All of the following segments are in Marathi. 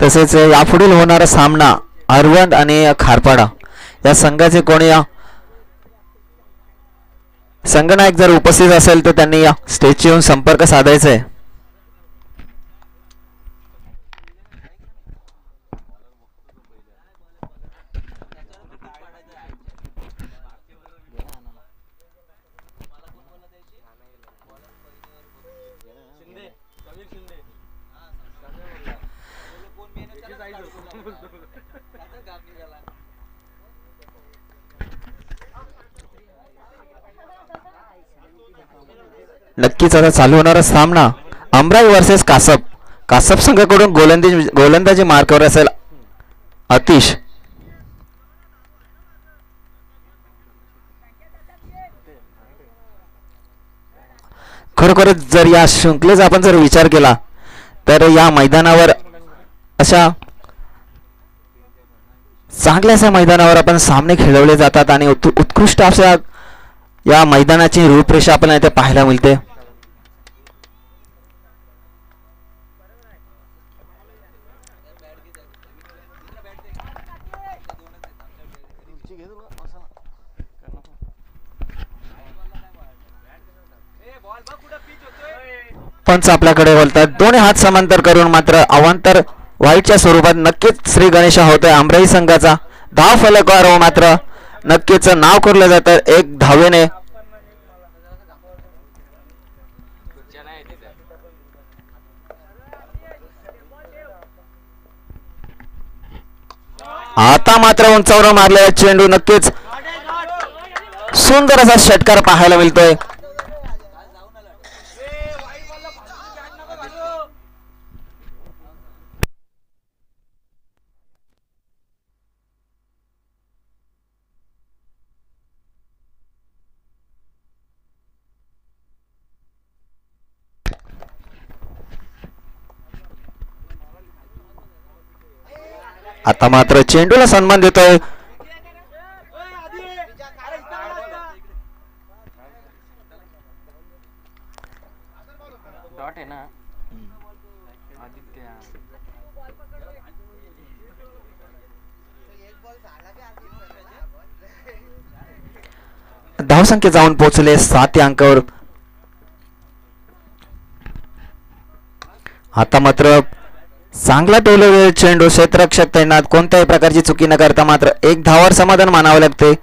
तसेच यापुढील होणारा सामना अरवंद आणि खारपाडा या संघाचे कोणी संघनायक जर उपस्थित असेल तर त्यांनी या स्टेजची येऊन संपर्क साधायचा आहे. नक्कीच आता चालू होणारा सामना अमराई वर्सेस कासप. कासप संघाकडून गोलंदाजी मार्कावर असेल अतिश. खरोखरच जर या शृंखलेचा आपण जर विचार केला तर या मैदानावर अशा चांगल्याशा मैदानावर आपण सामने खेळवले जातात आणि उत्कृष्ट अशा या मैदानाची रूपरेषा आपल्याला इथे पाहायला मिळते. पंच आपल्याकडे बोलतात. दोन्ही हात समांतर करून मात्र अवांतर वाईटच्या स्वरूपात नक्कीच श्री गणेश होतोय अमराई संघाचा. धाव फलकावर मात्र नक्कीच नाव करलं जातं एक धावेने. आता मात्र उंचावर मारलेला चेंडू नक्कीच सुंदर असा षटकार पाहायला मिळतोय. आता मात्र चेंडूला सन्मान देतोय धावसंख्या जाऊन पोहोचले 7 अंकावर. आता मात्र चांगला टोललेला चेंडू क्षेत्ररक्षक तैनात कोणत्याही प्रकारची चुकी न करता मात्र एक धावावर समाधान मानावे लागते.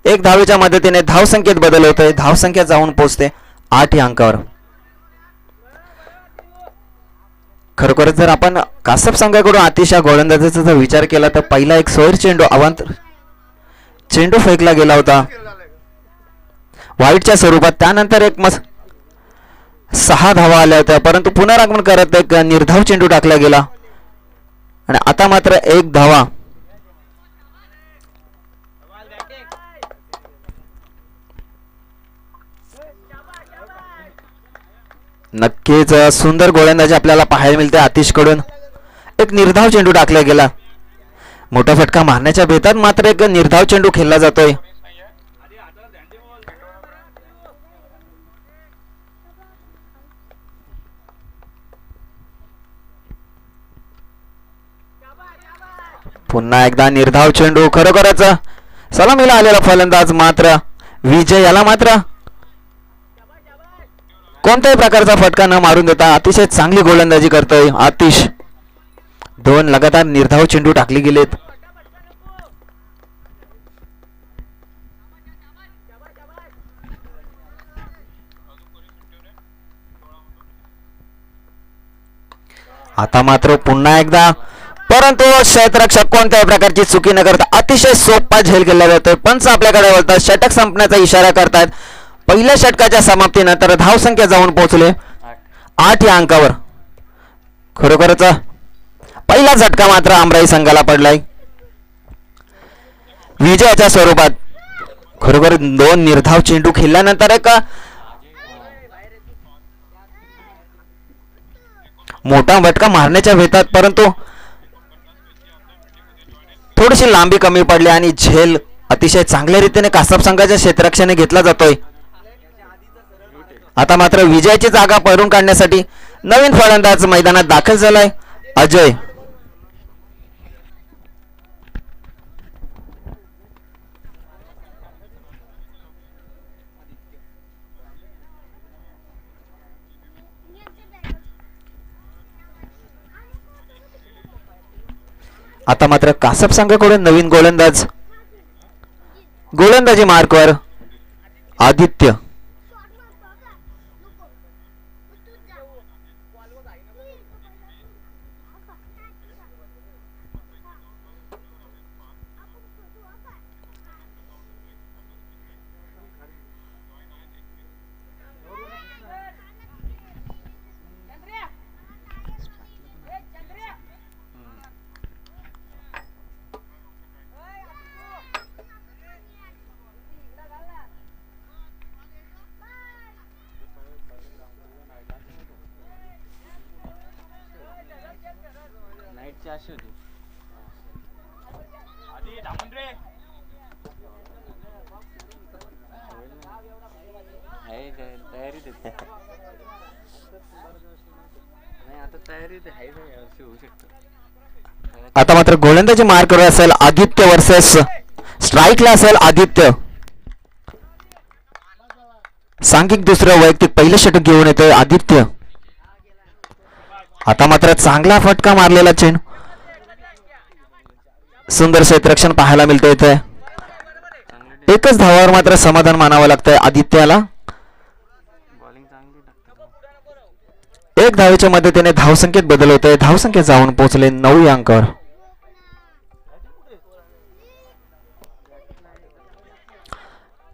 एक धावेच्या मदतीने धावसंख्येत बदल होतोय. धावसंख्या जाऊन पोहोचते 8 अंकावर. खरोखरच जर आपण कासप संघाकडून अतिशय गोलंदाजीचा जर विचार केला तर पहिला एक सोयर चेंडू अवांतर चेंडू फेकला गेला होता वाईटच्या स्वरूपात. त्यानंतर एक 6 धावा आल्या होत्या परंतु पुनरागमन करत एक निर्धाव चेंडू टाकला गेला आणि आता मात्र 1 धावा. नक्कीच सुंदर गोलंदाजी आपल्याला पाहायला मिळते आतिश कडून. एक निर्धाव चेंडू टाकला गेला. मोठा फटका मारण्याच्या बेतात मात्र एक निर्धाव चेंडू खेळला जातोय. पुन्हा एकदा निर्धाव चेंडू. खरोखरच सलामीला आलेला फलंदाज मात्र विजय याला मात्र कोणत्याही प्रकारचा फटका न मारून देता अतिशय चांगली गोलंदाजी करतोय आतिश. 2 लगातार निर्धाव चेंडू टाकले गेलेत. आता मात्र पुन्हा एकदा परंतु क्षेत्ररक्षक कोणत्याही प्रकारची चुकी न करता अतिशय सोपा झेल केला जातोय. पंच आपल्याकडे बोलतात षटक संपण्याचा इशारा करतात. पहिल्या षटकाच्या समाप्तीनंतर धावसंख्या जाऊन पोहोचले 8 या अंकावर. खरोखरच पहिला झटका मात्र अमराई संघाला पडलाय विजयाच्या स्वरूपात. खरोखर 2 निर्धाव चेंडू खेळल्यानंतर एक मोठा फटका मारण्याच्या भेतात परंतु थोडीशी लांबी कमी पडली आणि झेल अतिशय चांगल्या रीतीने कासप संघाच्या क्षेत्ररक्षणाने घेतला जातोय. आता मात्र विजयाची जागा भरून काढण्यासाठी नवीन फलंदाज मैदानात दाखल झालाय अजय. आता मात्र कासप संघाकडून नवीन गोलंदाज, गोलंदाजी मार्कवर आदित्य. आता मात्र गोलंदाजी मार्कवर असेल आदित्य वर्सेस स्ट्राईकला असेल आदित्य. सांघिक दुसरं वैयक्तिक पहिलं षटक घेऊन येतोय आदित्य. आता मात्र चांगला फटका मारलेला चेंडू, सुंदर क्षेत्ररक्षण पाहायला मिळतं इथे. एकच धावावर मात्र समाधान मानावं लागतंय आदित्याला. एक धावेच्या मदतीने धावसंख्येत बदल होतोय. धावसंख्या जाऊन पोहोचले 9 या अंकावर.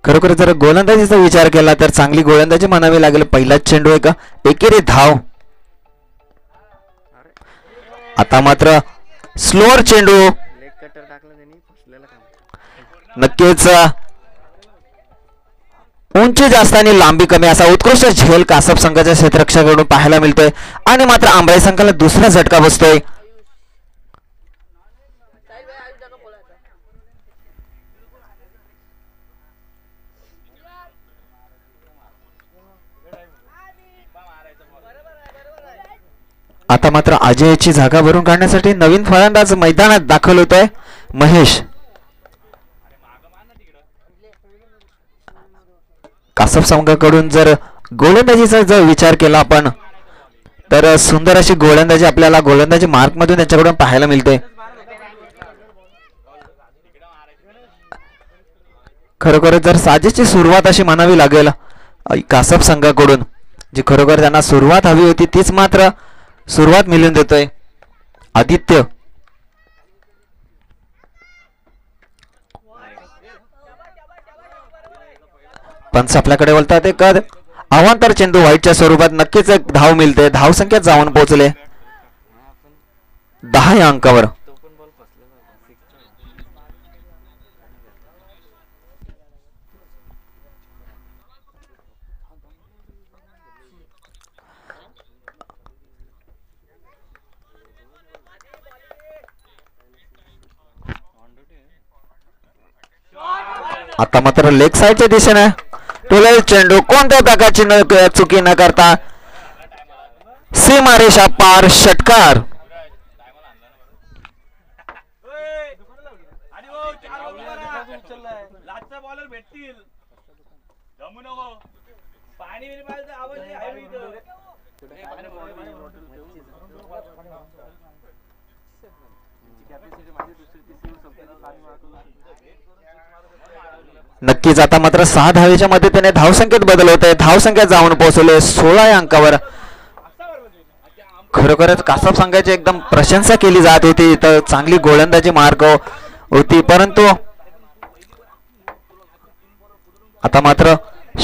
खरोखर जर गोलंदाजीचा विचार केला तर चांगली गोलंदाजी म्हणावी लागेल. पहिलाच चेंडू आहे का, एकेरी धाव. आता मात्र स्लोअर चेंडू, नक्कीच उंची जास्त आणि लांबी कमी असा उत्कृष्ट झेल कासप संघाच्या क्षेत्ररक्षकाकडून पाहायला मिळतोय. आणि मात्र आंबळे संघाला दुसरा झटका बसतोय. आता मात्र अजयची जागा भरून काढण्यासाठी नवीन फलंदाज मैदानात दाखल होतोय महेश. कासप संघाकडून जर गोलंदाजीचा जर विचार केला आपण तर सुंदर अशी गोलंदाजी आपल्याला गोलंदाजी मार्क मधून त्यांच्याकडून पाहायला मिळते. खरोखर जर साजेची सुरुवात अशी म्हणावी लागेल कासप संघाकडून, जी खरोखर त्यांना सुरुवात हवी होती तीच मात्र सुरुवात मिळून देतोय आदित्य. पंच आपल्याकडे बोलतात एक अवांतर चेंडू व्हाईटच्या स्वरूपात. नक्कीच एक धाव मिळते. धाव संख्येत जाऊन पोहोचले 10 या अंकावर. आता मात्र लेग साइडच्या दिशेने टोलेल चेंडू, कोणत्या प्रकारची चुकी न करता सीमारेषा पार षटकार. नक्कीच आता मात्र 6 धावेच्या मदतीने धावसंख्येत बदल होत आहे. धावसंख्या जाऊन पोहोचले 16 या अंकावर. खरोखरच कासप संघाची एकदम प्रशंसा केली जात होती. तर चांगली गोलंदाजी मार्ग होती, परंतु आता मात्र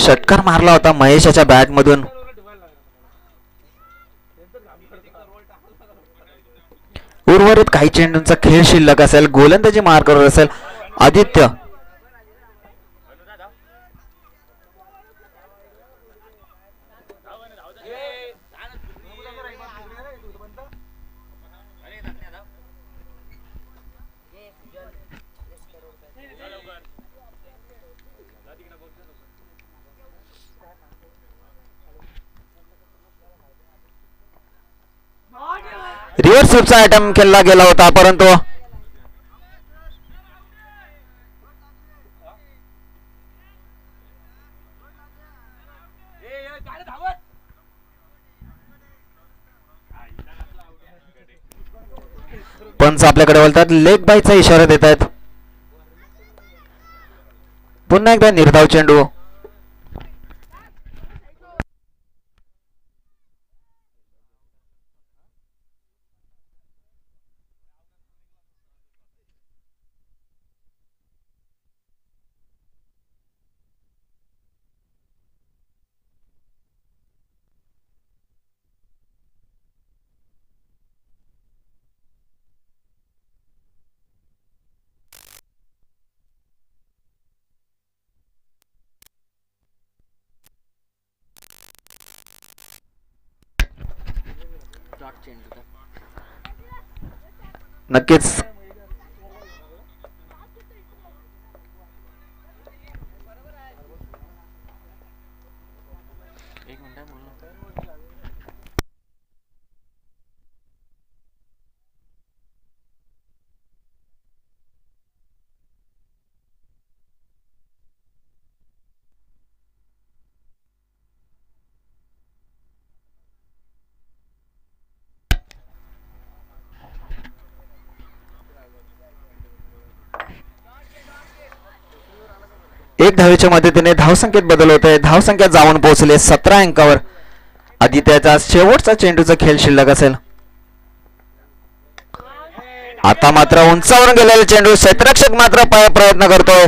षटकार मारला होता महेशाच्या बॅट मधून. उर्वरित काही चेंडूंचा खेळ शिल्लक असेल. गोलंदाजी मार्कवर असेल आदित्य. रिव्हर्स स्वीपचा अटेम्प्ट केला गेला होता, परंतु पंच आपल्याकडे बोलतात लेग बायचा इशारा देत आहेत. पुन्हा एकदा निर्धाव चेंडू. नक्कीच एक धावेच्या मदतीने धावसंख्येत बदल होत आहे. धावसंख्या जाऊन पोहोचले 17 अंकावर. आदित्याचा शेवटचा चेंडूचा खेळ शिल्लक असेल. आता मात्र उंचावरून गेलेला चेंडू क्षेत्ररक्षक मात्र प्रयत्न करतोय.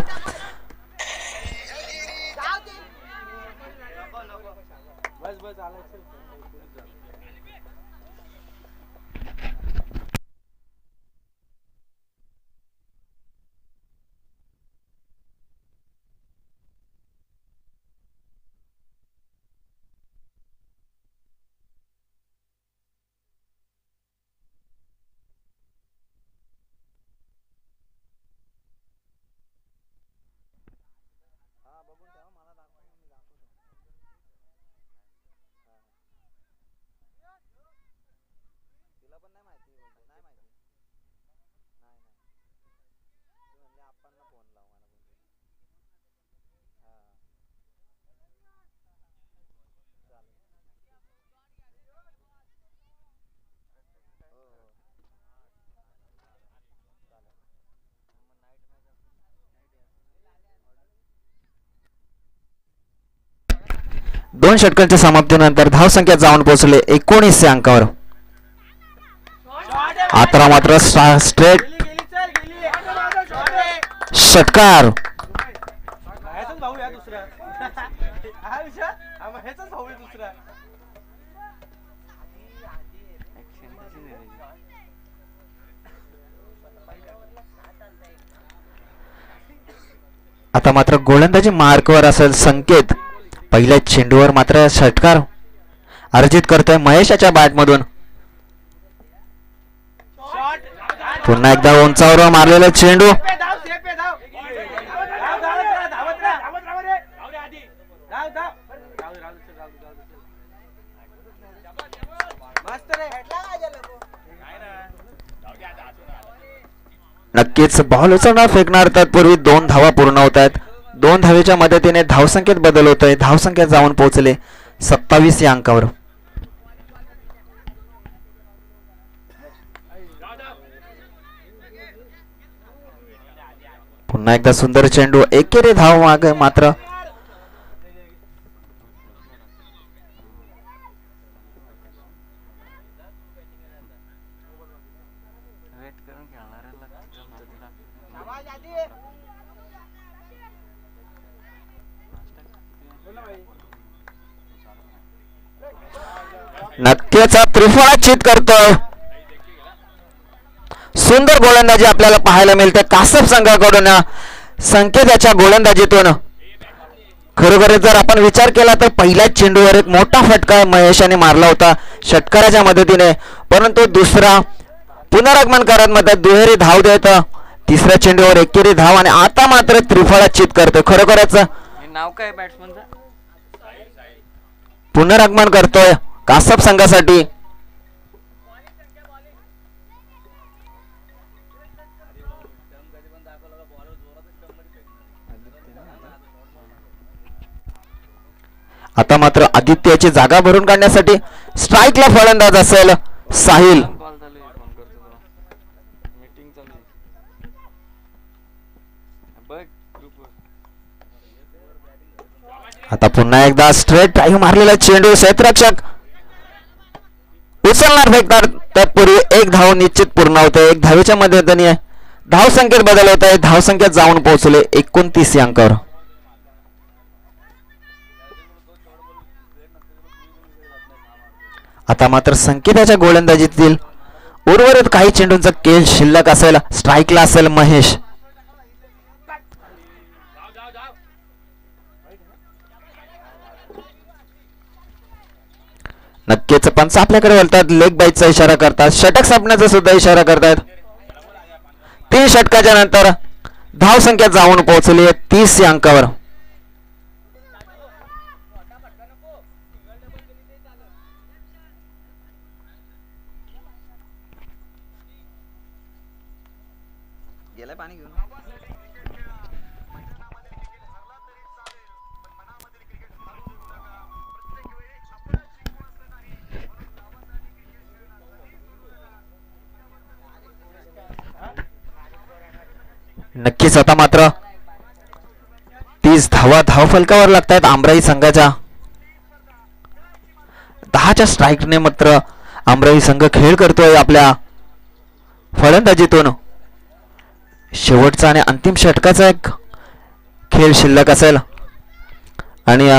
दोन षटकांच्या समाप्तीनंतर धावसंख्या जाऊन पोहोचले 19 अंकावर. आता मात्र स्ट्रेट षटकार. आता मात्र गोलंदाजी मार्कवर असेल संकेत. पहिल्या चेंडूवर मात्र षटकार अर्जित करतोय महेशाच्या बॅटमधून. पुन्हा एकदा उंचावर मारलेला चेंडू. नक्कीच बॉल उचलणार फेकणार तत्पूर्वी 2 धावा पूर्ण होत आहेत. 2 धावेच्या मदतीने धावसंख्येत बदल होतोय. धावसंख्या जाऊन पोहोचले 27 या अंकावर. पुन्हा एकदा सुंदर चेंडू. एकेरी धाव मागे मात्र नक्कीच त्रिफळा चित करतोय. सुंदर गोलंदाजी आपल्याला पाहायला मिळते कासप संघाकडून. संकेत याच्या गोलंदाजीतून खरोखर जर आपण विचार केला तर पहिल्याच चेंडूवर एक मोठा फटका महेशाने मारला होता षटकाराच्या मदतीने, परंतु दुसरा पुनरागमन करत मध्ये दुहेरी धाव देत तिसऱ्या चेंडूवर एकेरी धाव आणि आता मात्र त्रिफळा चित करतोय. खरोखरच नाव काय बॅट्समनचं? पुनरागमन करतोय कासप संघासाठी. आता मात्र आदित्यची जागा भरून काढण्यासाठी स्ट्राईकला फलंदाज असेल साहिल. आता पुन्हा एकदा स्ट्रेट ड्राईव्ह मारलेला चेंडू क्षेत्ररक्षक उचलणार फेकणार तत्पूर्वी एक धाव निश्चित पूर्ण होते. एक धावेच्या मध्यंतरी धाव संख्येत बदल होत आहे. धाव संख्येत जाऊन पोहोचले 29 या अंकावर. आता मात्र संकेताच्या गोलंदाजीतील उर्वरित काही चेंडूंचा खेळ शिल्लक असेल. स्ट्राईकला असेल महेश. नक्कीच पंच आपल्याकडे बोलतात. लेग बाईटचा इशारा करतात. षटक संपण्याचा सुद्धा इशारा करतात. 3 षटकाच्या नंतर धाव संख्या जाऊन पोहोचली आहे 30 या अंकावर. नक्कीच आता मात्र 30 धावा धाव फलकावर लागतायत आमराई संघाच्या. 10च्या स्ट्राईकने मात्र आमराई संघ खेळ करतोय आपल्या फलंदाजीतून. शेवटचा आणि अंतिम षटकाचा एक खेळ शिल्लक असेल आणि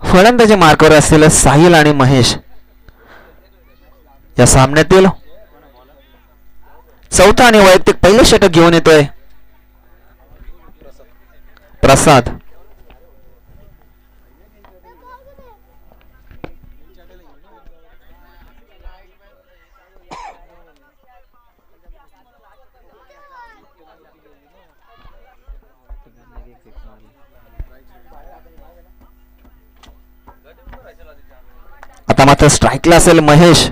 फलंदाजी मार्कवर असतील साहिल आणि महेश. या सामन्यातील चौथा आणि वैयक्तिक पहिले षटक घेऊन येतोय प्रसाद. आता मात्र स्ट्राईकला असेल महेश.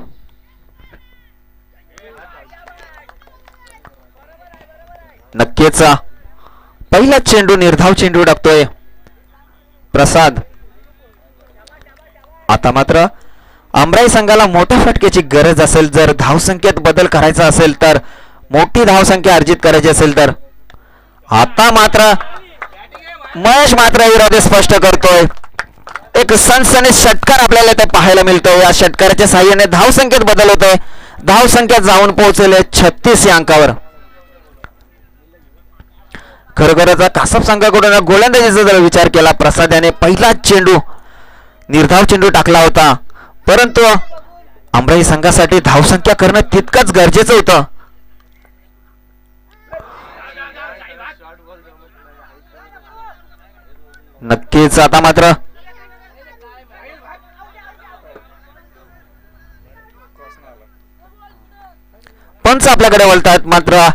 नक्कीच पहिला चेंडू निर्धाव चेंडू टाकतोय प्रसाद. आता मात्र आमराई संघाला मोठ्या फटक्याची गरज असेल. जर धावसंख्येत बदल करायचा असेल तर, मोठी धावसंख्या अर्जित करायची असेल तर. आता मात्र महेश मात्र इरादे स्पष्ट करतोय. एक सनसनीत षटकार आपल्याला ते पाहायला मिळतोय. या षटकाराच्या साहाय्याने धावसंख्येत बदल होतोय. धावसंख्या जाऊन पोहोचले 36 या अंकावर. खरोखरच कासप संघाकडून गोलंदाजीचा जर विचार केला, प्रसाद याने पहिला चेंडू निर्धाव चेंडू टाकला होता, परंतु आमराई संघासाठी धावसंख्या करणं तितकंच गरजेचं होतं. नक्कीच आता मात्र पंच आपल्याकडे बोलतात. मात्र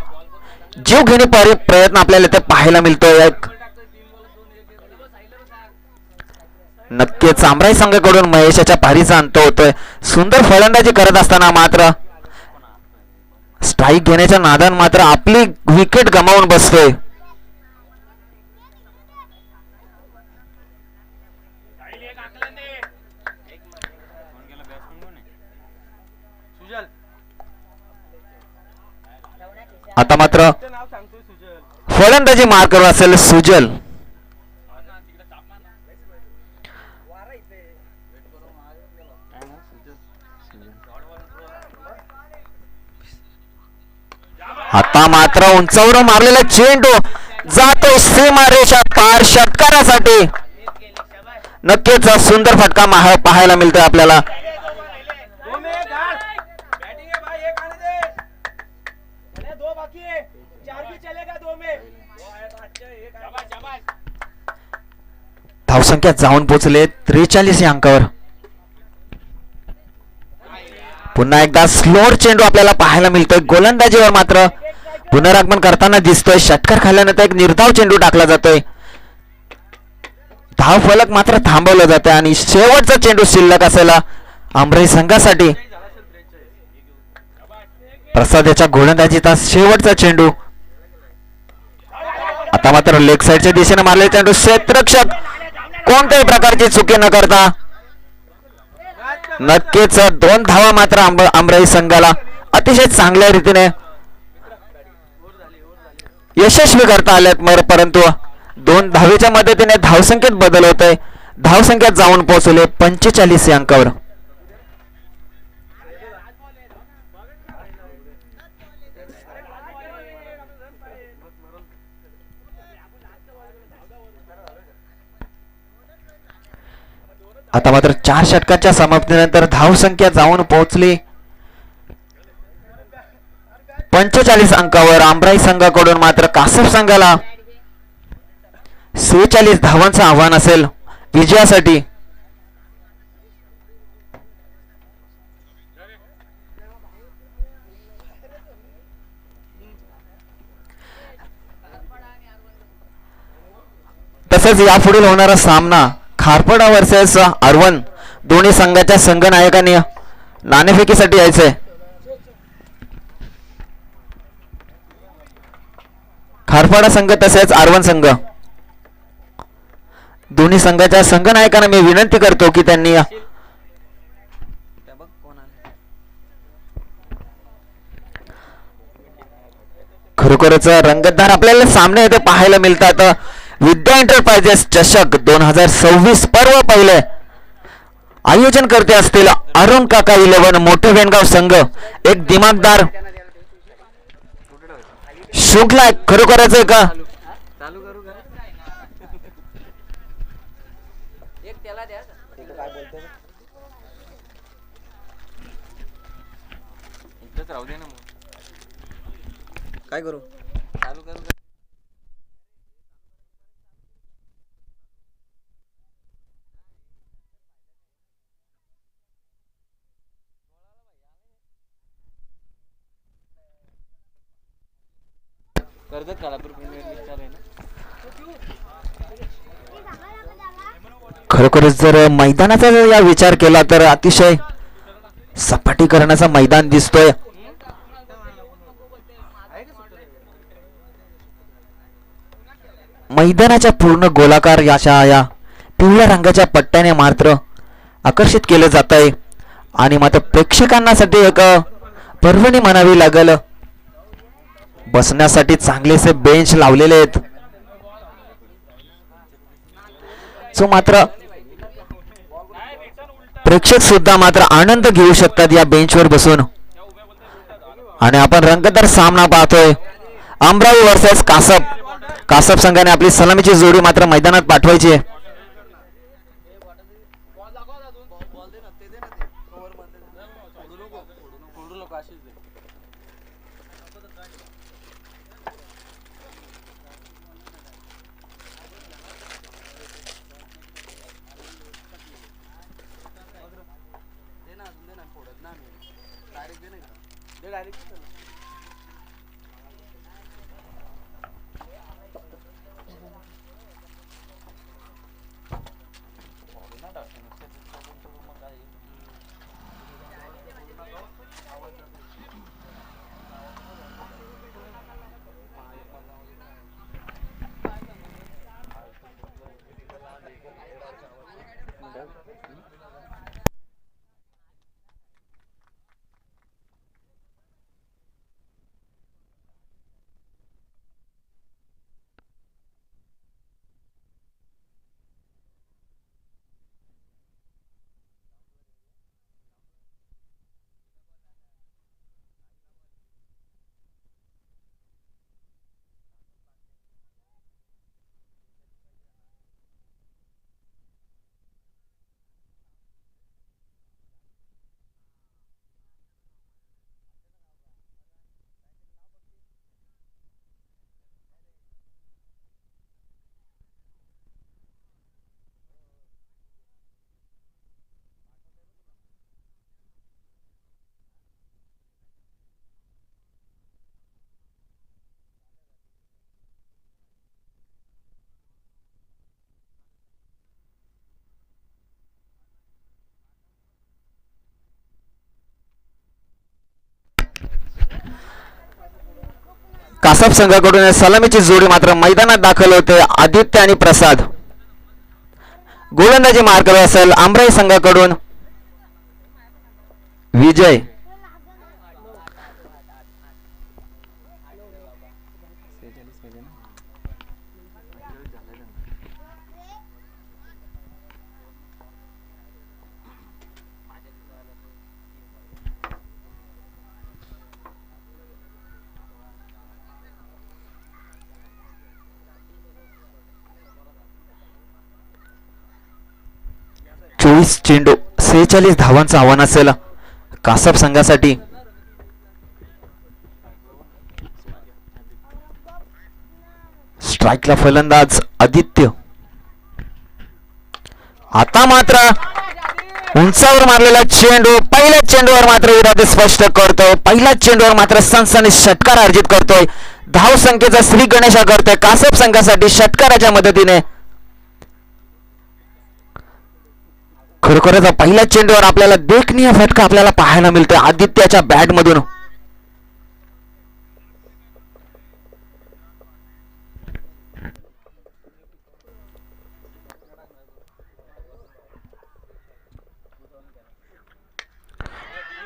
जीव घेणे प्रयत्न आपल्याला ते पाहायला मिळतोय. नक्कीच आमराई संघाकडून महेशाच्या पारीचा अंत होतोय. सुंदर फलंदाजी करत असताना मात्र स्ट्राईक घेण्याच्या नादान मात्र आपली विकेट गमावून बसतोय. आता मात्र फलंदाजी मार्कर असेल सुजल. आता मात्र उंचावर मारलेला चेंडू जातो सीमा रेषा पार षटकारासाठी. नक्कीच सुंदर फटका पाहायला मिळतोय आपल्याला. धावसंख्या जाऊन पोहोचले 43 या अंकावर. पुन्हा एकदा स्लोअर चेंडू आपल्याला पाहायला मिळतोय. गोलंदाजीवर मात्र पुनरागमन करताना दिसतोय. षटकार खाल्ल्यानंतर एक निर्धाव चेंडू टाकला जातोय. धाव फलक मात्र थांबवलं जातंय आणि शेवटचा चेंडू शिल्लक असेल आमराई संघासाठी. प्रसाद याच्या गोलंदाजीचा शेवटचा चेंडू. आता मात्र लेग साइडच्या दिशेने मारलेला चेंडू क्षेत्ररक्षक कोणत्याही प्रकारची चुकी न करता नक्कीच 2 धावा मात्र आमराई संघाला अतिशय चांगल्या रीतीने यशस्वी करता आल्यात. परंतु दोन धावेच्या मदतीने धावसंख्येत बदल होत आहे. धावसंख्येत जाऊन पोहोचले 45 या अंकावर. आता मात्र 4 षटकाच्या समाप्तीनंतर धावसंख्या जाऊन पोहोचली 45 अंकावर. आंबराई संघाकडून मात्र कासप संघाला 46 धावांचं आव्हान असेल विजयासाठी. तसंच यापुढील होणारा सामना खारपडा वर्सेस अरवन, दोन्ही संघाच्या संघनायकांनी नाणेफेकीसाठी यायचंय. खारपाडा संघ तसेच आरवन संघ दोन्ही संघाच्या संघनायकांना मी विनंती करतो की त्यांनी त्या बघ कोण आलं. खरोखरच रंगतदार आपल्याला सामने येथे पाहायला मिळतात. विद्या एंटरप्राइजेस चषक 2026 पर्व पहिले आयोजन करते असतील अरुण काका 11 मोठे वेणगाव संघ. एक दिमागदार शृंखला खरोखरच एक चालू करू का? एक त्याला द्या. इथंच राहू दे ना मग. काय करू? चालू करू का? कर्जत खालापूर प्रीमियर लीग चालू आहे ना. खरोखरच जर मैदानाचा जर या विचार केला तर अतिशय सपाटीकरणाचा मैदान दिसतोय. मैदानाच्या पूर्ण गोलाकार याच्या या पिवळ्या रंगाच्या पट्ट्याने मात्र आकर्षित केलं जात आहे आणि मात्र प्रेक्षकांसाठी एक पर्वणी म्हणावी लागल. बसण्यासाठी चांगलेसे बेंच लावलेले आहेत. सो मात्र प्रेक्षक सुद्धा मात्र आनंद घेऊ शकतात या बेंचवर बसून. आणि आपण रंगतदार सामना पाहतोय अमरावी वर्सेस कासप. कासप संघाने आपली सलामीची जोडी मात्र मैदानात पाठवायची आहे. कासप संघाकडून सलामीची जोडी मात्र मैदानात दाखल होते. आदित्य आणि प्रसाद. गोलंदाजी मार्ग असेल आंबराई संघाकडून विजय. 20 चेंडू 46 धावांचं आव्हान असेल कासप संघासाठी. स्ट्राईकला फलंदाज आदित्य. आता मात्र उंचावर मारलेला चेंडू पहिल्याच चेंडूवर मात्र इरादे स्पष्ट करतोय. पहिल्याच चेंडूवर मात्र सनसनी षटकार अर्जित करतोय. धाव संख्येचा श्री गणेशा करतोय कासप संघासाठी षटकाराच्या मदतीने. खरोखरच पहिल्याच चेंडूवर आपल्याला देखणीय फटका आपल्याला पाहायला मिळतोय आदित्याच्या बॅट मधून.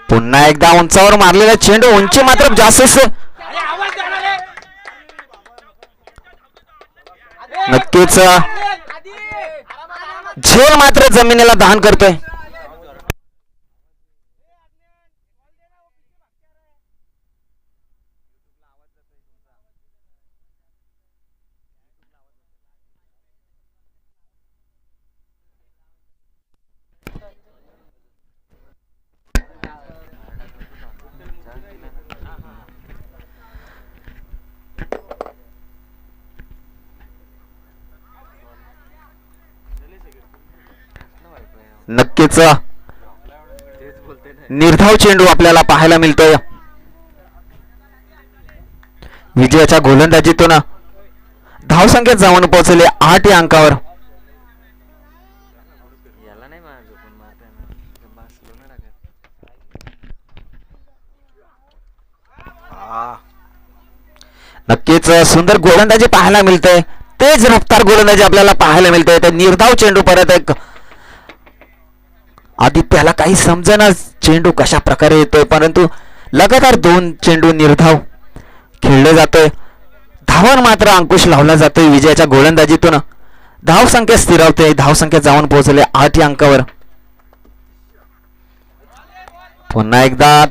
पुन्हा एकदा उंचावर मारलेला चेंडू उंची मात्र जास्त. नक्कीच झेल मात्र जमिनीला दान करतोय. नक्कीच निर्धाव चेंडू आपल्याला पाहायला मिळतोय. विजयाच्या गोलंदाजीतून धावसंख्येत जाऊन पोहोचले 8 या अंकावर. नक्कीच सुंदर गोलंदाजी पाहायला मिळते. तेज रफ्तार गोलंदाजी आपल्याला पाहायला मिळते. तर निर्धाव चेंडू परत एक. आदित्याला काही समजेना चेंडू कशा प्रकारे येतोय परंतु लगातार 2 चेंडू निर्धाव खेळले जातोय. धावन मात्र अंकुश लावला जातोय विजयाच्या गोलंदाजीतून. धाव संख्या स्थिरावते. धाव संख्या जाऊन पोहोचले 8 या अंकावर. पुन्हा एकदा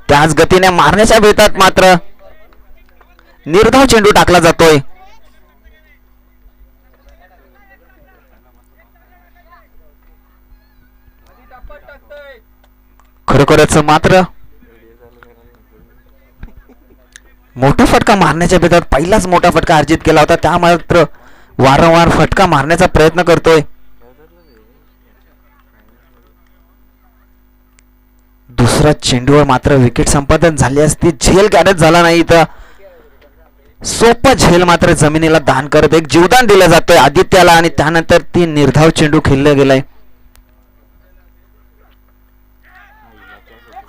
त्याच गतीने मारण्याच्या बेतात मात्र निर्धाव चेंडू टाकला जातोय. खरोखरच मात्र मोठा फटका मारण्याच्या बेतात पहिलाच मोठा फटका अर्जित केला होता. त्या मात्र वारंवार फटका मारण्याचा प्रयत्न करतोय. दुसऱ्या चेंडूवर मात्र विकेट संपादन झाली असती. झेल गाडत झाला नाही तर सोपा झेल मात्र जमिनीला दान करत एक जीवदान दिलं जातोय आदित्याला आणि त्यानंतर 3 निर्धाव चेंडू खेळले गेलाय.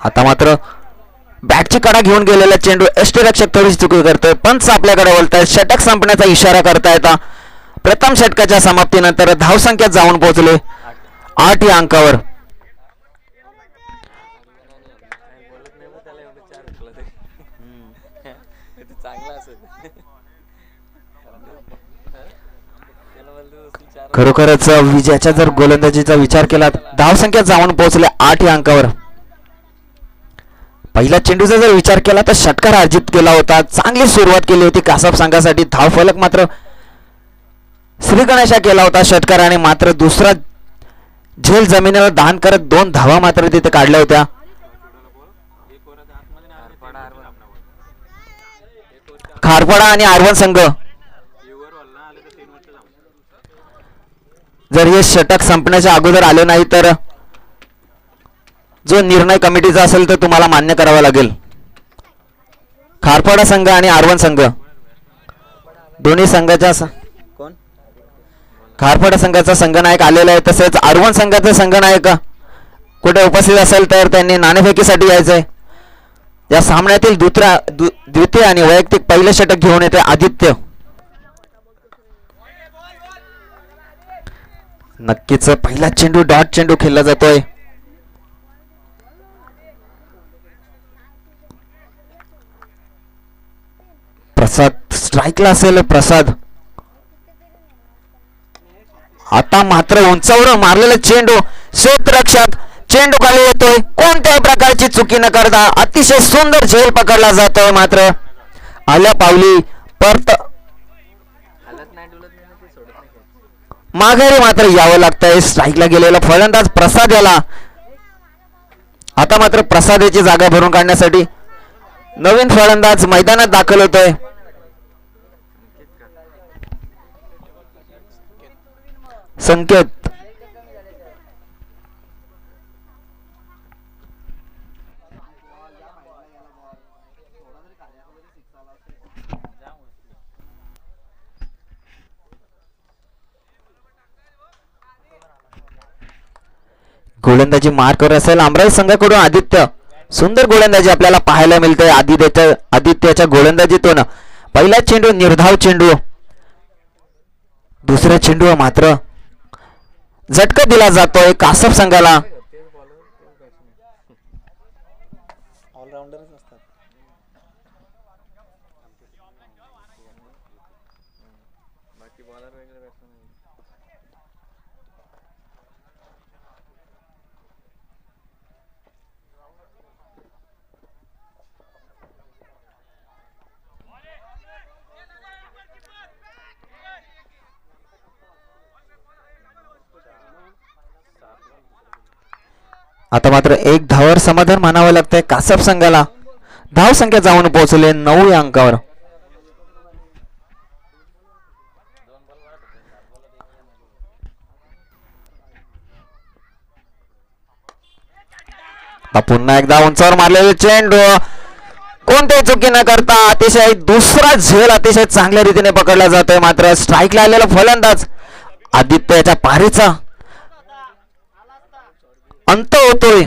आता मात्र बॅटची कडा घेऊन गेलेला चेंडू यष्टीरक्षक थोडीशी चुकी करतोय. पंच आपल्याकडे बोलतायत षटक संपण्याचा इशारा करतायत. प्रथम षटकाच्या समाप्तीनंतर धावसंख्या जाऊन पोहोचले 8 या अंकावर. खरोखरच विजयाच्या जर गोलंदाजीचा विचार केला धावसंख्या जाऊन पोहोचले 8 या अंकावर. पहिल्या चेंडूचा जर विचार केला तर षटकार अर्जित केला होता. चांगली सुरुवात केली होती कासप संघासाठी. धाव फलक मात्र श्री गणेशा केला होता षटकाराने. मात्र दुसरा झेल जमिनीला दान करत 2 धावा मात्र तिथे काढल्या होत्या. खारपाडा आणि आरवण संघ जर हे षटक संपण्याच्या अगोदर आले नाही तर जो निर्णय कमिटीचा असेल तर तुम्हाला मान्य करावा लागेल. खारपाडा संघ आणि आरवण संघ दोन्ही संघाच्या खारपाडा संघाचा संघनायक आलेला आहे. तसेच आरवण संघाचा संघनायक कुठे उपस्थित असेल तर त्यांनी नाणेफेकीसाठी यायचंय. या सामन्यातील द्वितीय आणि वैयक्तिक पहिले षटक घेऊन येते आदित्य. नक्कीच पहिला चेंडू डॉट चेंडू खेळला जातोय. प्रसाद स्ट्राईकला असेल. प्रसाद आता मात्र उंचावर मारलेला चेंडू क्षेत्ररक्षक चेंडू खाली येतोय. कोणत्याही प्रकारची चुकी न करता अतिशय सुंदर झेल पकडला जातोय. मात्र आल्या पावली परत माघारी मात्र यावं लागतंय. स्ट्राईकला गेलेला फलंदाज प्रसाद याला आता मात्र प्रसादाची जागा भरून काढण्यासाठी नवीन फलंदाज मैदानात दाखल होतोय. संकेत गोलंदाजी मार्कवर असेल आमराई संघाकडून आदित्य. सुंदर गोलंदाजी आपल्याला पाहायला मिळते आदित्यच्या गोलंदाजीतून. पहिला चेंडू निर्धाव चेंडू, दुसऱ्या चेंडूवर मात्र झटका दिला जातोय कासप संघाला. ऑलराऊंडरच असतात. बाकी बॉलर वगैरे बॅट्समॅन. आता मात्र एक धावावर समाधान मानावं लागतंय कासप संघाला. धाव संख्या जाऊन पोहोचले 9 या अंकावर. पुन्हा एकदा उंचावर मारलेले चेंडू कोणत्याही चुकी न करता अतिशय दुसरा झेल अतिशय चांगल्या रीतीने पकडला जातोय. मात्र स्ट्राईकला आलेला फलंदाज आदित्यच्या पारीचा अंत होतोय.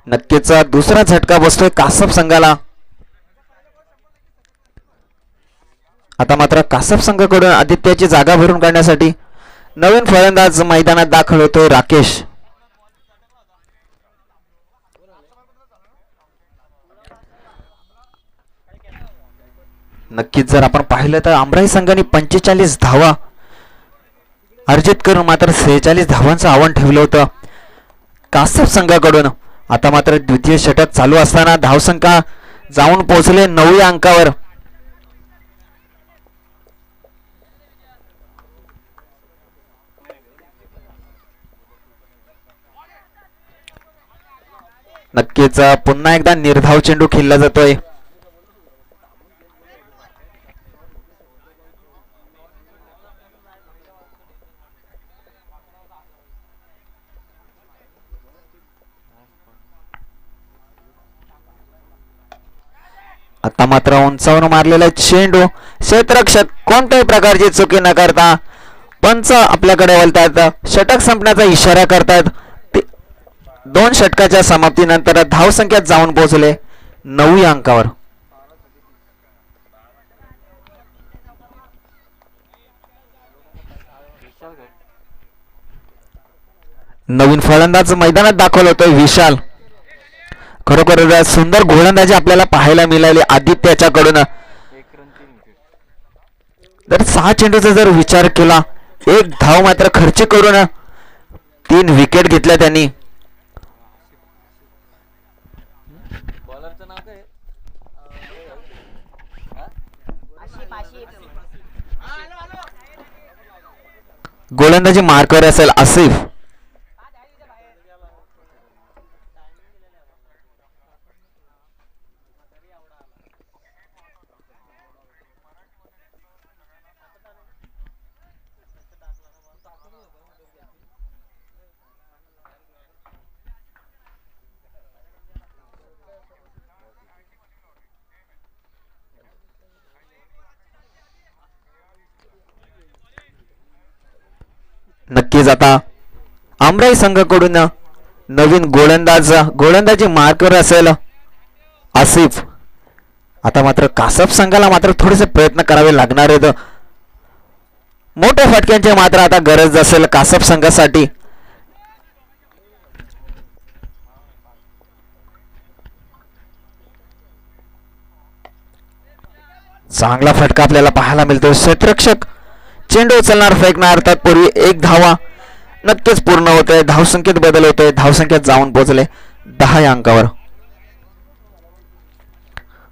नक्कीच दुसरा झटका बसतोय कासप संघाला. आता मात्र कासप संघाकडून आदित्यची जागा भरून काढण्यासाठी नवीन फलंदाज मैदानात दाखल होतोय राकेश. नक्कीच जर आपण पाहिलं तर आमराई संघाने 45 धावा अर्जित करून मात्र 46 धावांचं आव्हान ठेवलं होतं कासप संघाकडून. आता मात्र द्वितीय षटक चालू असताना धावसंख्या जाऊन पोहोचले 9 या अंकावर. नक्कीच पुन्हा एकदा निर्धाव चेंडू खेळला जातोय. आता मात्र उंचावून मारलेला चेंडू क्षेत्ररक्षक कोणत्याही प्रकारची चुकी न करता पंच आपल्याकडे वळतात. षटक संपण्याचा इशारा करतात. 2 षटकाच्या समाप्तीनंतर धावसंख्यात जाऊन पोहोचले 9 या अंकावर. नवीन फलंदाज मैदानात दाखल होतोय विशाल. खरोखर सुंदर गोलंदाजी आपल्याला पाहायला मिळाली आदित्यच्याकडून. जर 6 चेंडूचा जर विचार केला, 1 धाव मात्र खर्च करून 3 विकेट घेतल्या त्यांनी. बॉलरचं नाव काय? गोलंदाजी मार्कवर असेल आसिफ. नक्कीच आता आमराई संघाकडून नवीन गोलंदाजी मार्कवर असेल आसिफ. आता मात्र कासप संघाला मात्र थोडेसे प्रयत्न करावे लागणार आहेत. मोठ्या फटक्यांची मात्र आता गरज असेल कासप संघासाठी. चांगला फटका आपल्याला पाहायला मिळतो. क्षेत्ररक्षक चेंडू उचलणार फेकणार तत्पूर्वी 1 धावा नक्कीच पूर्ण होते. धावसंख्येत बदल होतोय. धावसंख्येत जाऊन पोहोचले 10 या अंकावर.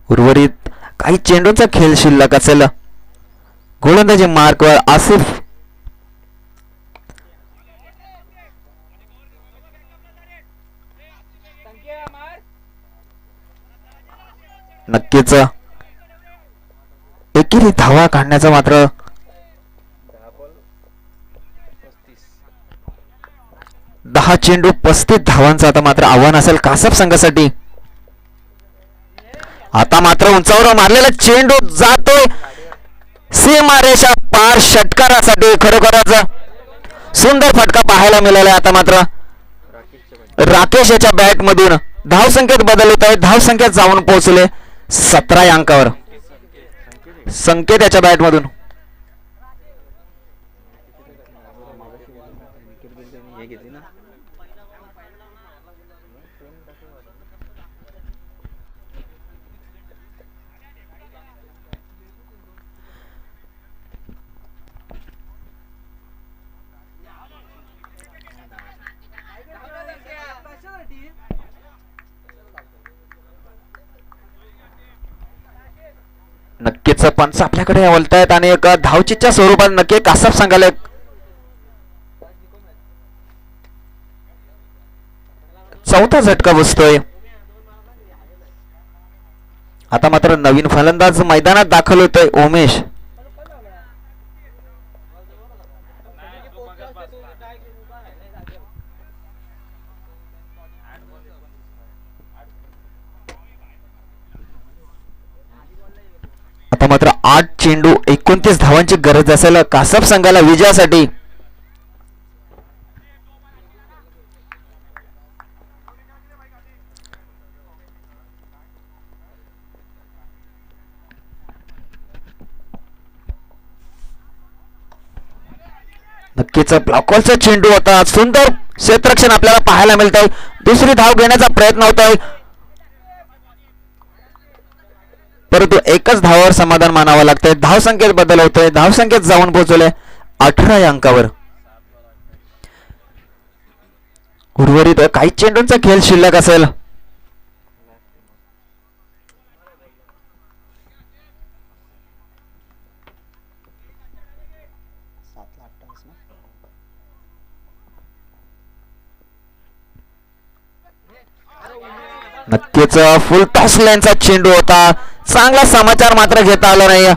उर्वरित काही चेंडूंचा खेळ शिल्लक असेल. गोलंदाजी मार्कवर आसिफ. नक्कीच एकेरी धावा काढण्याचा मात्र 10 चेंडू 35 धावांचं आता मात्र आव्हान असेल कासप संघासाठी. आता मात्र उंचावर मारलेला चेंडू जातोय सीमारेषा पार. षटकारासाठी खरोखरच सुंदर फटका पाहायला मिळाला. आता मात्र राकेश याच्या बॅट मधून धावसंख्येत बदल होत आहे. धावसंख्येत जाऊन पोहोचले 17 या अंकावर. संकेत याच्या बॅट मधून नक्कीच पंच आपल्याकडे वळतायत आणि एक धावचीच्या स्वरूपात नक्की कासप संघाला चौथा झटका बसतोय. आता मात्र नवीन फलंदाज मैदानात दाखल होतोय उमेश. आता मात्र 8 चेंडू 29 धावांची गरज असेल कासप संघाला विजयासाठी. नक्कीच ब्लॉकवरचा चेंडू होता. सुंदर क्षेत्ररक्षण आपल्याला पाहायला मिळत आहे. दुसरी धाव घेण्याचा प्रयत्न होत आहे परंतु एकच धावावर समाधान मानावं लागतंय. धावसंख्येत बदल होतोय. धावसंख्येत जाऊन पोहोचले 18 या अंकावर. उर्वरित काही चेंडूंचा खेळ शिल्लक असेल. नक्कीच फुल टॉस लाईनचा चेंडू होता. चांगला समाचार मात्र घेता आला नाही.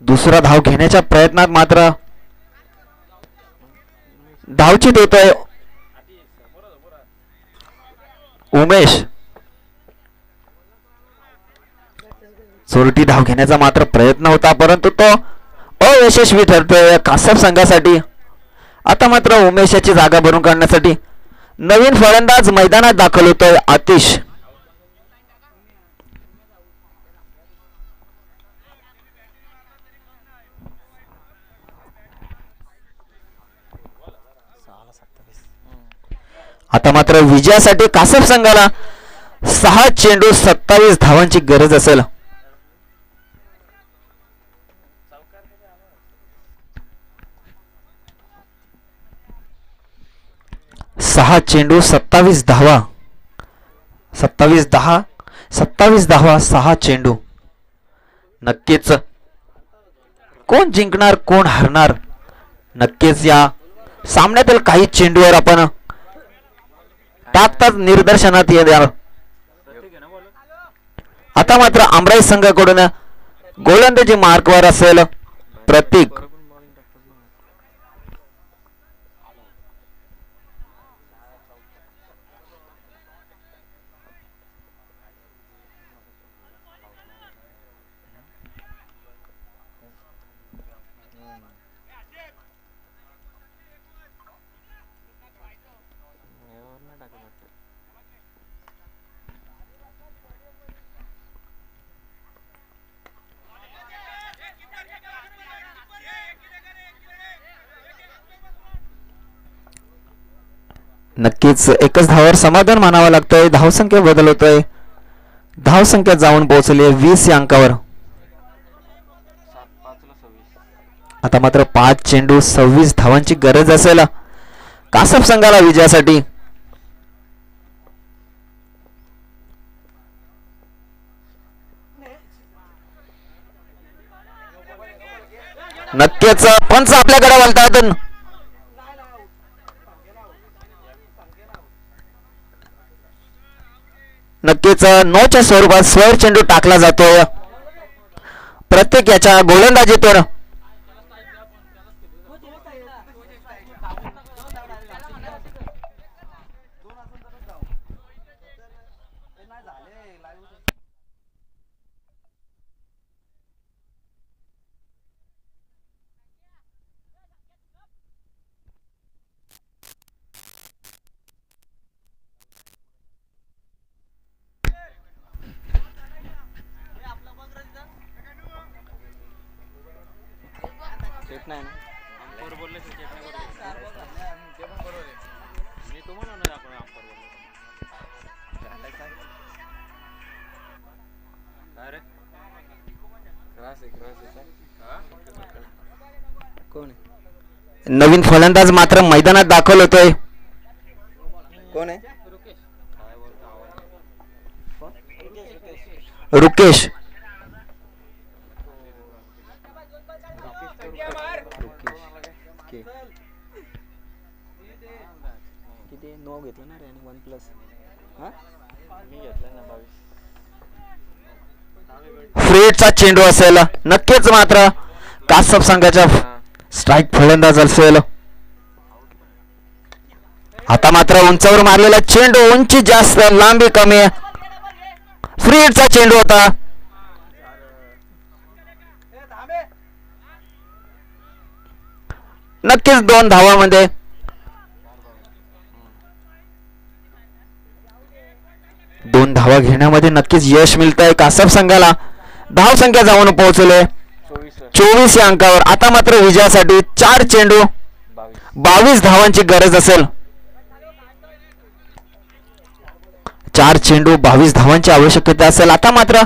दुसरा धाव घेण्याच्या प्रयत्नात मात्र धावचीत होतोय उमेश. चोरटी धाव घेण्याचा मात्र प्रयत्न होता परंतु तो अयशस्वी ठरतोय कासप संघासाठी. आता मात्र उमेशाची जागा भरून काढण्यासाठी नवीन फलंदाज मैदानात दाखल होतोय आतिश. आता मात्र विजयासाठी कासप संघाला 6 चेंडू 27 धावांची गरज असेल. 6 चेंडू 27 धावा. 27 धावा 6 चेंडू. नक्कीच कोण जिंकणार कोण हरणार नक्कीच या सामन्यातील काही चेंडूवर आपण तात्काळ निदर्शनात येणार. आता मात्र आमराई संघाकडून गोलंदाजी मार्कवर असेल प्रतीक. नक्कीच एकच धावावर समाधान मानावं लागतंय. धावसंख्या बदल होतोय. धावसंख्या जाऊन पोहोचली 20 या अंकावर. आता मात्र 5 चेंडू 26 धावांची गरज असेल कासप संघाला विजयासाठी. नक्कीच पंच आपल्याकडे वळतात. नक्कीच 9च्या स्वरूपात स्वर चेंडू टाकला जातोय प्रत्येक याच्या गोलंदाजीतून. चेट नाही ना अंपर बोलले चेट नाही करू ते पण बरोबर आहे. मी तो म्हणून नाही आपण अंपर बोललो काय रे क्रॉस आहे कोण आहे? नवीन फलंदाज मात्र मैदानात दाखल होतोय. कोण आहे? रुकेश. किती 9 घेतलं ना रे आणि 1+ हा मी घेतलं ना 22. फ्रेडचा चेंडू असेल नक्कीच मात्र कासप संघाच्या स्ट्राईक फलंदाज असेल. आता मात्र उंचावर मारलेला चेंडू उंची जास्त लांबी कमी फ्रीडचा चेंडू होता. नक्कीच 2 धावांमध्ये दोन धावा घेण्यामध्ये नक्कीच यश मिळतंय कासप संघाला. धाव संख्या जाऊन पोहोचले 24 या अंकावर. आता मात्र विजयासाठी 4 चेंडू 22 धावांची गरज असेल. 4 चेंडू 22 धावांची आवश्यकता असेल. आता मात्र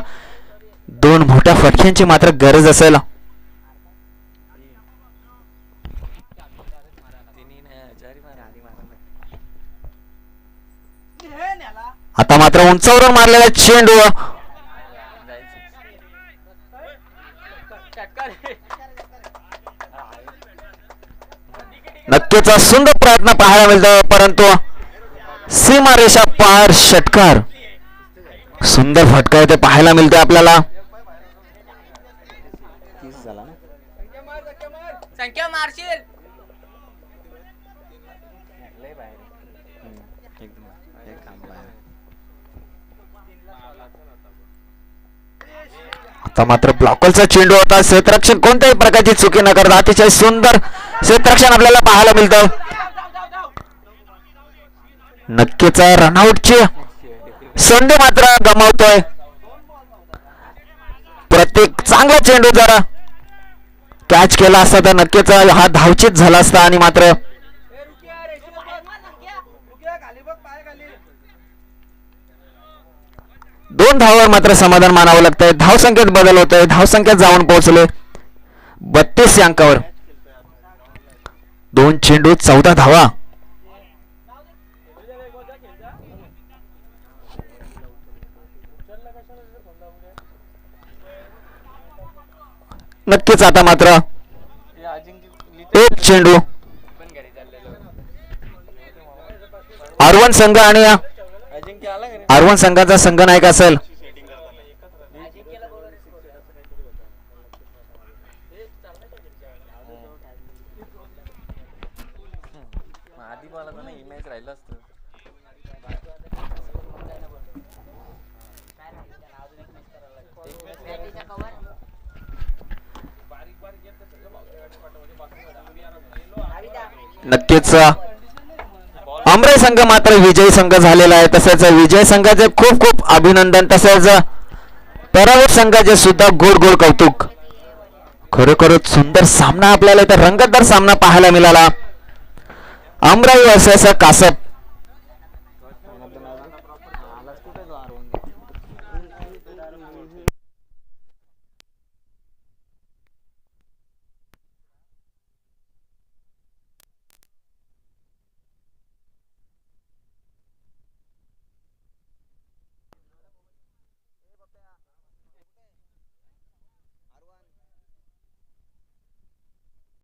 2 मोठ्या फटक्यांची मात्र गरज असेल. आता मात्र उंचावर मारलेला चेंडू नक्कीच सुंदर प्रयत्न पाहायला मिळतो परंतु सीमारेषा पार षटकार. सुंदर फटका ते पाहायला मिळते आपल्याला. संख्या मारशील आता मात्र ब्लॉकलचा चेंडू होता. क्षेत्ररक्षण कोणत्याही प्रकारची चुकी न करता अतिशय सुंदर क्षेत्ररक्षण आपल्याला पाहायला मिळतं. नक्कीच रनआउटची संधी मात्र गमावतोय. प्रत्येक चांगला चेंडू जरा कॅच केला असता तर नक्कीच हा धावचित झाला असता आणि मात्र 2 धावावर मात्र समाधान मानावं लागतंय. धावसंख्येत बदल होतोय. धावसंख्येत जाऊन पोहोचले 32 या अंकावर. 2 चेंडू 14 धावा. नक्कीच आता मात्र 1 चेंडू आरवन संघ आणि आरवन संघाचा संघनायक असेल. आधी मला तर नाही इमेज राहिलं असतं. नक्कीच अमराई संघ मात्र विजयी संघ झालेला आहे. तसेच विजय संघाचे खूप खूप अभिनंदन. तसेच पराभूत संघाचे सुद्धा गोड गोड कौतुक. खरोखरच सुंदर सामना आपल्याला इथं रंगतदार सामना पाहायला मिळाला. अमराई वर्सेस कासप.